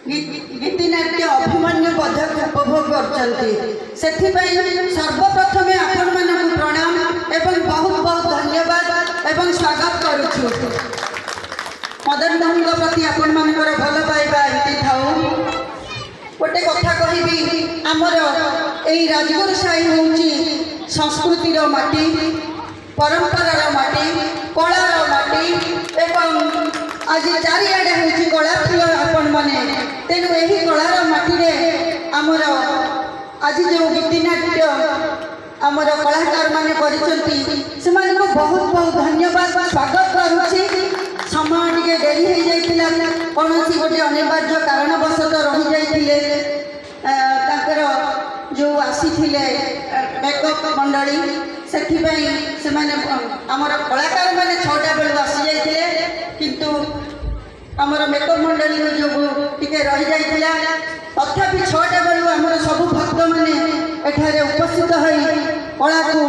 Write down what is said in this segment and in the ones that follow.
गीतिनाट्य अभिमन्यु उपभोग कर सर्वप्रथमे आपण मानक प्रणाम एवं बहुत बहुत धन्यवाद एवं स्वागत करुछु। मदन मोहन प्रति आपण मानकर भल पाइबा एमती थाऊ। गोटे कथा कहबी आमर यही राजगुरु साई होउची संस्कृतिर माटी, परंपरार माटी, कलार माटी एवं आज चारिआडे होउची कला फूल आपण माने। तेणु यही कलार माटी आमर आज जो गीतिनाट्य आमर कलाकार माने करिसंती से बहुत बहुत धन्यवाद स्वागत करुछि। समय टिके डेरी हो जाइतिला, कौनसी गोटे अनिवार्य कारणवशत रही जाइतिले। ताकर जो आसीथिले मेकअप मंडली सेथिबाई से माने आमर कलाकार माने 6टा बेलू आसी जाइतिले, किंतु आमर मेकअप मंडली जो टिके रही जाइतिला। तथापि 6टा बेलू आमर सब भक्त माने एठारे उपस्थित होई कला को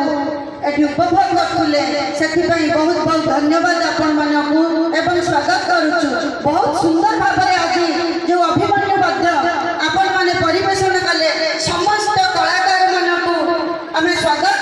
एठी उपभोग करथुले। सेथिबाई बहुत बहुत धन्यवाद आपण मानकू एवं स्वागत करुछु। बहुत सुंदर भाव आज जो अभिमन्यु वाद्य आपण माने परिवेषण कले समस्त कलाकार मानकू आमे स्वागत